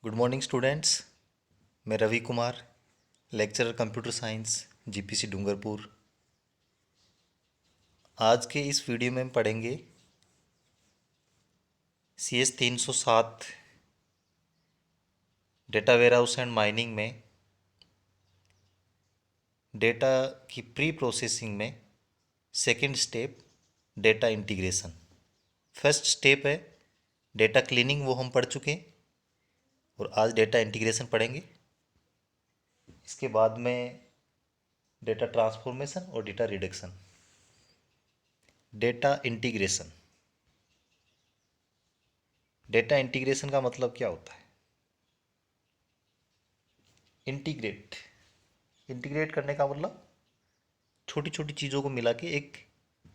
Good morning students. मैं Ravi Kumar, lecturer computer science, GPC Dungarpur. आज के इस वीडियो में हम पढ़ेंगे CS 307 data warehouse and mining में डेटा की प्री प्रोसेसिंग में second step data integration. First step है डेटा क्लीनिंग, वो हम पढ़ चुके हैं, और आज डेटा इंटीग्रेशन पढ़ेंगे। इसके बाद में डेटा ट्रांसफॉर्मेशन और data reduction. Data integration, data integration का मतलब क्या होता है? इंटीग्रेट, इंटीग्रेट करने का मतलब छोटी छोटी चीज़ों को मिला के एक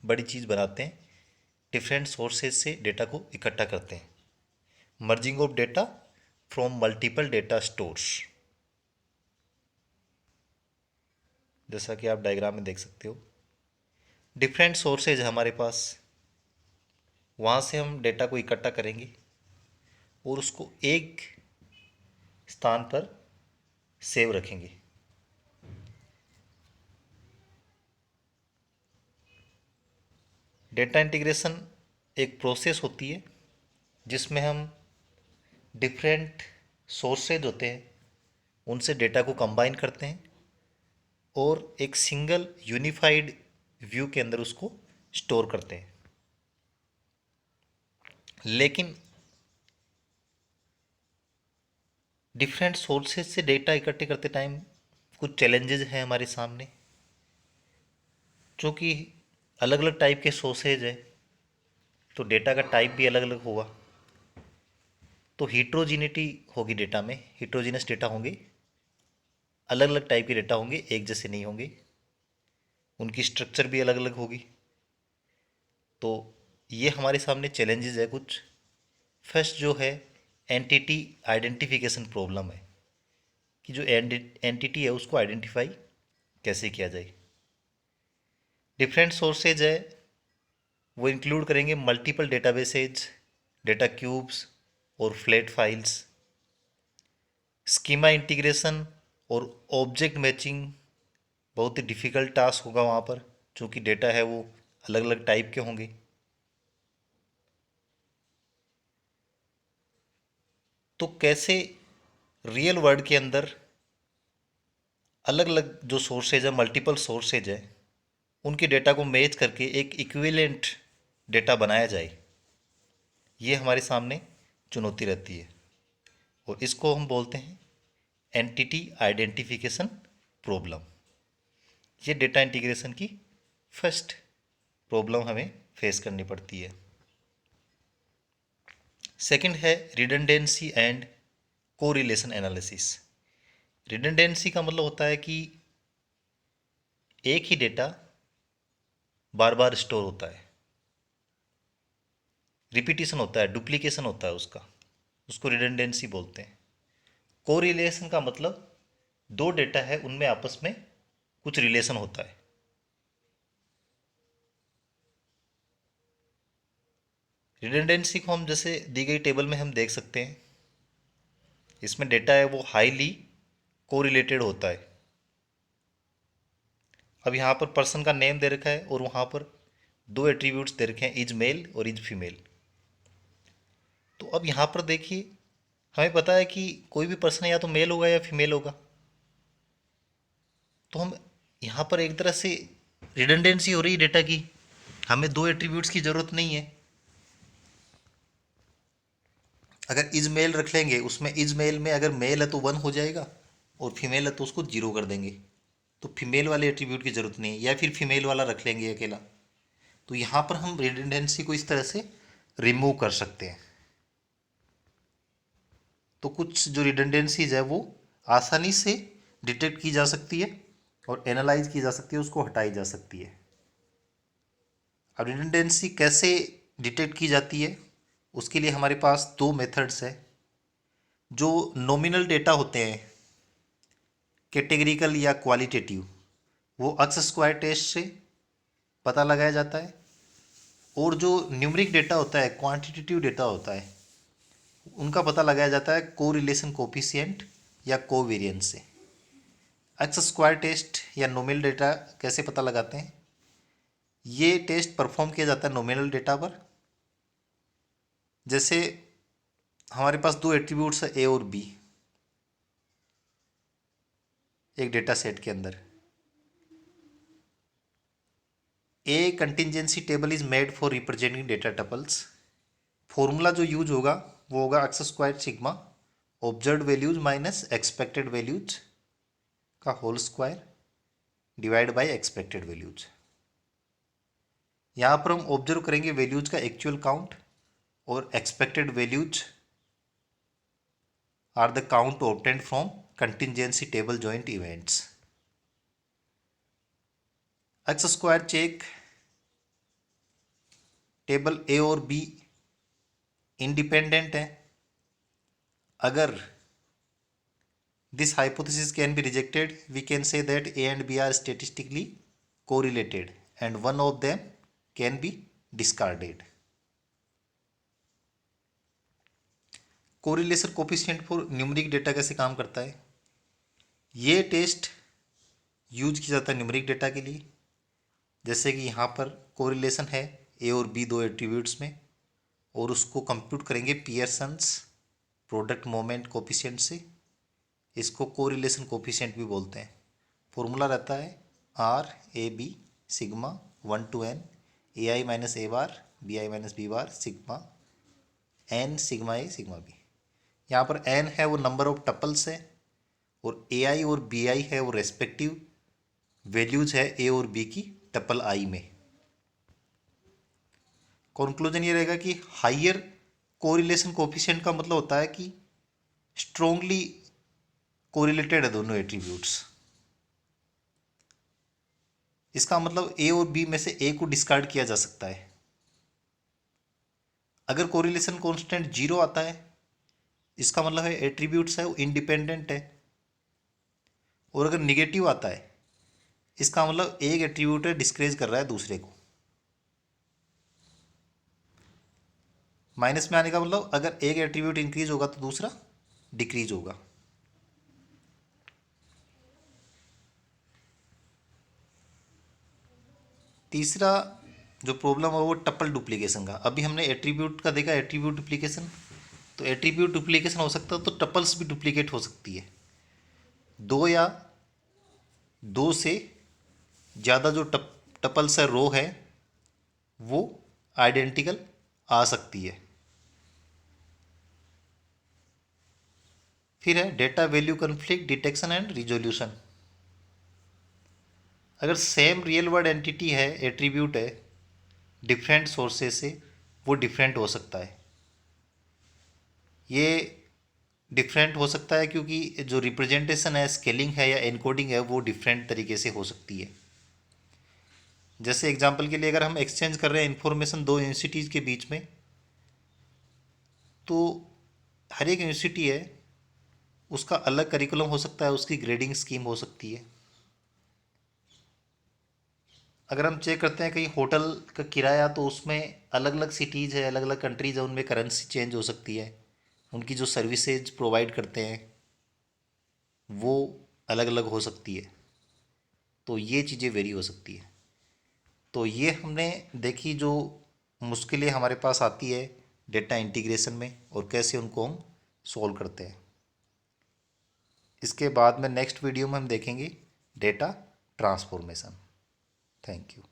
बड़ी चीज़ बनाते हैं। डिफरेंट सोर्सेज से डेटा को इकट्ठा करते हैं। Merging of data from multiple data stores, जैसा कि आप डायग्राम में देख सकते हो। डिफरेंट सोर्सेज है हमारे पास, वहाँ से हम डेटा को इकट्ठा करेंगे और उसको एक स्थान पर सेव रखेंगे। डेटा इंटीग्रेशन एक प्रोसेस होती है जिसमें हम डिफरेंट सोर्सेज होते हैं उनसे डेटा को कंबाइन करते हैं और एक सिंगल यूनिफाइड व्यू के अंदर उसको स्टोर करते हैं। लेकिन डिफरेंट सोर्सेज से डेटा इकट्ठे करते टाइम कुछ चैलेंजेस हैं हमारे सामने, क्योंकि अलग अलग टाइप के सोर्सेज है तो डेटा का टाइप भी अलग अलग होगा। तो हीट्रोजिनिटी होगी डेटा में, हीट्रोजिनस डेटा होंगे, अलग अलग टाइप के डेटा होंगे, एक जैसे नहीं होंगे, उनकी स्ट्रक्चर भी अलग अलग होगी। तो ये हमारे सामने चैलेंजेस है कुछ। फर्स्ट जो है एंटिटी आइडेंटिफिकेशन प्रॉब्लम है, कि जो एंटिटी है उसको आइडेंटिफाई कैसे किया जाए। डिफरेंट सोर्सेज है, वो इंक्लूड करेंगे मल्टीपल डेटाबेसेज, डेटा क्यूब्स और फ्लैट फाइल्स। स्कीमा इंटीग्रेशन और ऑब्जेक्ट मैचिंग बहुत ही डिफ़िकल्ट टास्क होगा वहाँ पर, चूँकि डेटा है वो अलग अलग टाइप के होंगे। तो कैसे रियल वर्ल्ड के अंदर अलग अलग जो सोर्सेज है, मल्टीपल सोर्सेज है, उनके डेटा को मैच करके एक इक्विवेलेंट डेटा बनाया जाए, ये हमारे सामने चुनौती रहती है और इसको हम बोलते हैं एंटिटी आइडेंटिफिकेशन प्रॉब्लम। ये डेटा इंटीग्रेशन की फर्स्ट प्रॉब्लम हमें फेस करनी पड़ती है। सेकंड है redundancy and correlation analysis. Redundancy का मतलब होता है कि एक ही डेटा बार बार स्टोर होता है, रिपीटिशन होता है, डुप्लीकेशन होता है उसका, उसको रिडंडेंसी बोलते हैं। कोरिलेशन का मतलब दो डेटा है उनमें आपस में कुछ रिलेशन होता है। रिडंडेंसी को हम जैसे दी गई टेबल में हम देख सकते हैं, इसमें डेटा है वो हाईली कोरिलेटेड होता है। अब यहाँ पर पर्सन का नेम दे रखा है और वहाँ पर दो एट्रीब्यूट्स दे रखे हैं, इज मेल और इज फीमेल। तो अब यहाँ पर देखिए, हमें पता है कि कोई भी पर्सन या तो मेल होगा या फीमेल होगा। तो हम यहाँ पर एक तरह से रिडंडेंसी हो रही है डेटा की, हमें दो एट्रीब्यूट्स की ज़रूरत नहीं है। अगर इज मेल रख लेंगे, उसमें इज मेल में अगर मेल है तो 1 हो जाएगा और फीमेल है तो उसको 0 कर देंगे, तो फीमेल वाले एट्रीब्यूट की ज़रूरत नहीं है, या फिर फीमेल वाला रख लेंगे अकेला। तो यहाँ पर हम रिडंडेंसी को इस तरह से रिमूव कर सकते हैं। तो कुछ जो रिडंडेंसीज है वो आसानी से डिटेक्ट की जा सकती है और एनालाइज की जा सकती है, उसको हटाई जा सकती है। अब रिडंडेंसी कैसे डिटेक्ट की जाती है, उसके लिए हमारे पास दो मेथड्स है। जो नॉमिनल डेटा होते हैं, कैटेगरिकल या क्वालिटेटिव, वो अक्स स्क्वायर टेस्ट से पता लगाया जाता है। और जो न्यूमरिक डेटा होता है, क्वांटिटेटिव डेटा होता है, उनका पता लगाया जाता है कोरिलेशन कोफिशिएंट या कोवेरिएंस से। एक्स स्क्वायर टेस्ट या नॉमिनल डेटा कैसे पता लगाते हैं? ये टेस्ट परफॉर्म किया जाता है नॉमिनल डेटा पर। जैसे हमारे पास दो एट्रीब्यूट्स है ए और बी एक डेटा सेट के अंदर। A contingency table is made for representing data tuples. Formula जो यूज होगा वो होगा X square sigma observe values minus expected values का whole square divide by expected values. यहाँ पर हम ऑब्जर्व करेंगे वैल्यूज का एक्चुअल काउंट और expected values are the count obtained from contingency table joint events. X square check table A और B independent है। अगर this hypothesis can be rejected we can say that A and B are statistically correlated and one of them can be discarded. Correlation coefficient for numeric data कैसे काम करता है? ये test use किया जाता है न्यूमेरिक डेटा के लिए। जैसे कि यहाँ पर कोरिलेशन है ए और बी दो एट्रीब्यूट्स में और उसको कंप्यूट करेंगे पियर्सन्स प्रोडक्ट मोमेंट कोफिशिएंट से। इसको कोरिलेशन कोफिशिएंट भी बोलते हैं। फॉर्मूला रहता है R A B sigma 1 to n A I minus A bar B I minus B bar sigma N sigma A sigma B. यहाँ पर एन है वो नंबर ऑफ टपल्स है और ए आई और बी आई है वो रेस्पेक्टिव वैल्यूज है ए और बी की टपल आई में। कंक्लूजन ये रहेगा कि हाइयर कोरिलेशन कोफिशिएंट का मतलब होता है कि स्ट्रोंगली कोरिलेटेड है दोनों एट्रीब्यूट्स। इसका मतलब ए और बी में से ए को डिस्कार्ड किया जा सकता है। अगर कोरिलेशन कांस्टेंट 0 आता है इसका मतलब है एट्रीब्यूट्स है वो इंडिपेंडेंट है। और अगर निगेटिव आता है इसका मतलब एक एट्रीब्यूट है डिस्करेज कर रहा है दूसरे को। माइनस में आने का मतलब अगर एक एट्रीब्यूट इंक्रीज होगा तो दूसरा डिक्रीज होगा। तीसरा जो प्रॉब्लम है वो टपल डुप्लीकेशन का। अभी हमने एट्रीब्यूट का देखा एट्रीब्यूट डुप्लीकेशन। तो एट्रीब्यूट डुप्लीकेशन हो सकता है तो टपल्स भी डुप्लीकेट हो सकती है। दो या दो से ज़्यादा जो टपल्स है रो है वो आइडेंटिकल आ सकती है। फिर है data value conflict detection and resolution. अगर सेम रियल वर्ड एंटिटी है एट्रीब्यूट है डिफरेंट सोर्सेज से वो डिफरेंट हो सकता है। ये डिफरेंट हो सकता है क्योंकि जो रिप्रेजेंटेशन है स्केलिंग है या एनकोडिंग है वो डिफरेंट तरीके से हो सकती है। जैसे एग्जांपल के लिए अगर हम एक्सचेंज कर रहे हैं इन्फॉर्मेशन दो यूनिवर्सिटीज़ के बीच में तो हर एक यूनिवर्सिटी है उसका अलग करिकुलम हो सकता है उसकी ग्रेडिंग स्कीम हो सकती है। अगर हम चेक करते हैं कहीं होटल का किराया तो उसमें अलग अलग सिटीज़ है अलग अलग कंट्रीज है उनमें करेंसी चेंज हो सकती है। उनकी जो सर्विसेज प्रोवाइड करते हैं वो अलग अलग हो सकती है। तो ये चीज़ें वेरी हो सकती है। तो ये हमने देखी जो मुश्किलें हमारे पास आती है डेटा इंटीग्रेशन में और कैसे उनको हम सॉल्व करते हैं। इसके बाद में नेक्स्ट वीडियो में हम देखेंगे डेटा ट्रांसफॉर्मेशन। Thank you.